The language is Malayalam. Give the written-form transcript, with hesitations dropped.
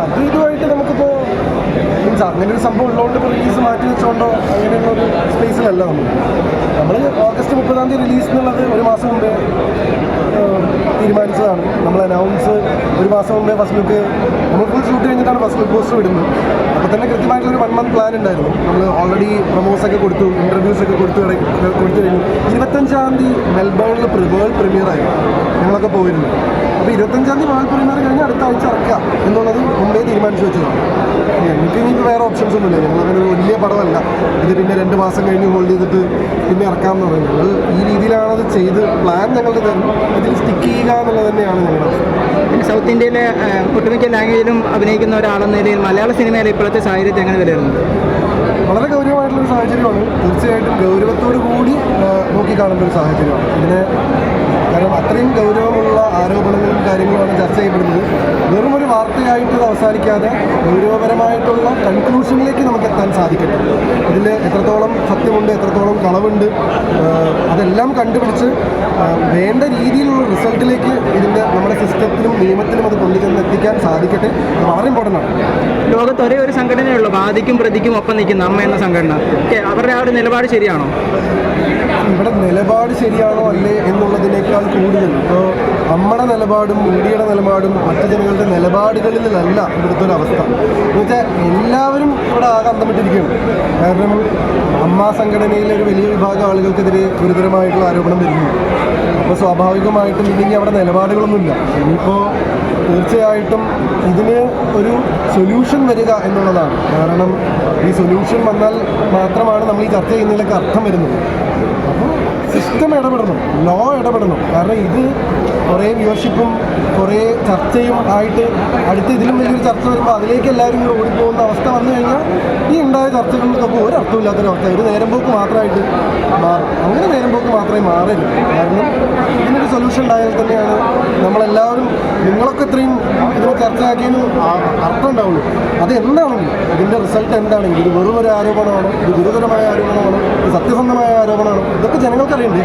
അത് ഇതുമായിട്ട് നമുക്കിപ്പോൾ മീൻസ് അങ്ങനെ ഒരു സംഭവം ഉള്ളതുകൊണ്ട് ഇപ്പോൾ റിലീസ് മാറ്റി വെച്ചുകൊണ്ടോ അങ്ങനെയുള്ള ഒരു സ്പേസിലല്ല നമ്മൾ ഓഗസ്റ്റ് 30 റിലീസ് എന്നുള്ളത് ഒരു മാസം മുമ്പേ തീരുമാനിച്ചതാണ്. നമ്മൾ അനൗൺസ് ഒരു മാസം മുമ്പേ ഫസ്റ്റ് ലുക്ക് നമ്മൾ ഫുൾ ഷൂട്ട് കഴിഞ്ഞിട്ടാണ് ഫസ്റ്റ് ലുക്ക് പോസ്റ്റർ വിടുന്നത്. അപ്പോൾ തന്നെ കൃത്യമായിട്ടുള്ളൊരു 1 month പ്ലാൻ ഉണ്ടായിരുന്നു. നമ്മൾ ഓൾറെഡി പ്രൊമോസൊക്കെ കൊടുത്തു, ഇൻ്റർവ്യൂസൊക്കെ കൊടുത്തു കഴിഞ്ഞു. 25 മെൽബേണിൽ വേൾഡ് പ്രീമിയറായി ഞങ്ങളൊക്കെ പോയിരുന്നു. അപ്പോൾ 25 വേൾഡ് പ്രീമിയർ കഴിഞ്ഞ് അടുത്ത ആഴ്ച ഇറക്കുക എന്നുള്ളത് മുമ്പേ തീരുമാനിച്ചു വെച്ചതാണ്. ഞങ്ങൾക്ക് ഇനിയിപ്പോൾ വേറെ ഓപ്ഷൻസ് ഒന്നുമില്ല. ഞങ്ങളങ്ങനെ ഒരു വലിയ പടമല്ല ഇത് പിന്നെ 2 മാസം കഴിഞ്ഞ് ഹോൾഡ് ചെയ്തിട്ട് പിന്നെ ഇറക്കാമെന്ന് പറയുന്നത്. ഞങ്ങൾ ഈ രീതിയിലാണത് ചെയ്ത് പ്ലാൻ ഞങ്ങളുടെ തരുന്നു. ഇതിൽ സ്റ്റിക്ക് ചെയ്യുക എന്നുള്ളത് തന്നെയാണ് ഞങ്ങളുടെ. സൗത്ത് ഇന്ത്യയിലെ ഒട്ടുമിക്ക ലാംഗ്വേജിലും അഭിനയിക്കുന്ന ഒരാളെന്ന നിലയിൽ മലയാള സിനിമയിലെ ഇപ്പോഴത്തെ സാഹചര്യത്തെ എങ്ങനെ വിലയിരുന്നത്? വളരെ ഗൗരവമായിട്ടുള്ളൊരു സാഹചര്യമാണ്. തീർച്ചയായിട്ടും ഗൗരവത്തോടു കൂടി നോക്കിക്കാണേണ്ട ഒരു സാഹചര്യമാണ് ഇതിനെ. കാരണം അത്രയും ഗൗരവമുള്ള ആരോപണങ്ങളും കാര്യങ്ങളുമാണ് ചർച്ച ചെയ്യപ്പെടുന്നത്. വെറും ഒരു വാർത്തയായിട്ട് ഇത് അവസാനിക്കാതെ ഗൗരവപരമായിട്ടുള്ള കൺക്ലൂഷനിലേക്ക് നമുക്ക് എത്താൻ സാധിക്കട്ടെ. ഇതിൽ എത്രത്തോളം സത്യമുണ്ട്, എത്രത്തോളം കളവുണ്ട്, അതെല്ലാം കണ്ടുപിടിച്ച് വേണ്ട രീതിയിലുള്ള റിസൾട്ടിലേക്ക് ഇതിൻ്റെ നമ്മുടെ സിസ്റ്റത്തിനും നിയമത്തിനും അത് കൊണ്ടുചെന്ന് എത്തിക്കാൻ സാധിക്കട്ടെ. അത് വളരെ ഇമ്പോർട്ടൻ്റ് ആണ്. ലോകത്ത് ഒരേ ഒരു സംഘടനയുള്ളൂ വാദിക്കും പ്രതിക്കും ഒപ്പം നിൽക്കുന്ന അമ്മ എന്ന സംഘടന. അവരുടെ ആ ഒരു നിലപാട് ശരിയാണോ? ഇവിടെ നിലപാട് ശരിയാണോ അല്ലേ എന്നുള്ളതിനേക്കാൾ കൂടുതൽ ഇപ്പോൾ നമ്മുടെ നിലപാടും ഇന്ത്യയുടെ നിലപാടും മറ്റു ജനങ്ങളുടെ നിലപാടുകളിലല്ല ഇവിടുത്തെ ഒരു അവസ്ഥ. എന്ന് വെച്ചാൽ എല്ലാവരും ഇവിടെ ആകെ അന്തമിട്ടിരിക്കുകയാണ്. കാരണം അമ്മ സംഘടനയിലെ ഒരു വലിയ വിഭാഗം ആളുകൾക്കെതിരെ ഗുരുതരമായിട്ടുള്ള ആരോപണം വരുന്നു. അപ്പോൾ സ്വാഭാവികമായിട്ടും ഇല്ലെങ്കിൽ അവിടെ നിലപാടുകളൊന്നുമില്ല. ഇനിയിപ്പോൾ തീർച്ചയായിട്ടും ഇതിന് ഒരു സൊല്യൂഷൻ വരിക എന്നുള്ളതാണ്. കാരണം ഈ സൊല്യൂഷൻ വന്നാൽ മാത്രമാണ് നമ്മൾ ഈ ചർച്ച ചെയ്യുന്നതിലൊക്കെ അർത്ഥം വരുന്നത്. അപ്പോൾ സിസ്റ്റം ഇടപെടണം, ലോ ഇടപെടണം. കാരണം ഇത് കുറേ വ്യൂവർഷിപ്പും കുറേ ചർച്ചയും ആയിട്ട് അടുത്ത ഇതിലും വലിയൊരു ചർച്ച വരുമ്പോൾ അതിലേക്ക് എല്ലാവരും കൂടെ ഓടിപ്പോകുന്ന അവസ്ഥ വന്നു കഴിഞ്ഞാൽ ഈ ഉണ്ടായ ചർച്ചകൾക്കൊക്കെ ഒരു അർത്ഥമില്ലാത്തൊരവസ്ഥ, ഒരു നേരമ്പോക്ക് മാത്രമായിട്ട് മാറും. അങ്ങനെ നേരമ്പോക്ക് മാത്രമേ മാറരുത്. കാരണം ഇതിനൊരു സൊല്യൂഷൻ ഉണ്ടായാൽ തന്നെയാണ് നമ്മളെല്ലാവരും നിങ്ങളൊക്കെ ഇത്രയും ഇതിനെ ചർച്ചയാക്കിയതിന് അർത്ഥം ഉണ്ടാവുള്ളൂ. അത് എന്താണെങ്കിലും ഇതിൻ്റെ റിസൾട്ട് എന്താണെങ്കിലും ഇത് വെറും ഒരു ആരോപണമാണോ, ഇത് ഗുരുതരമായ ആരോപണമാണോ, ഇത് സത്യസന്ധമായ ആരോപണമാണോ, ഇതൊക്കെ ജനങ്ങൾക്കറിയണ്ടേ.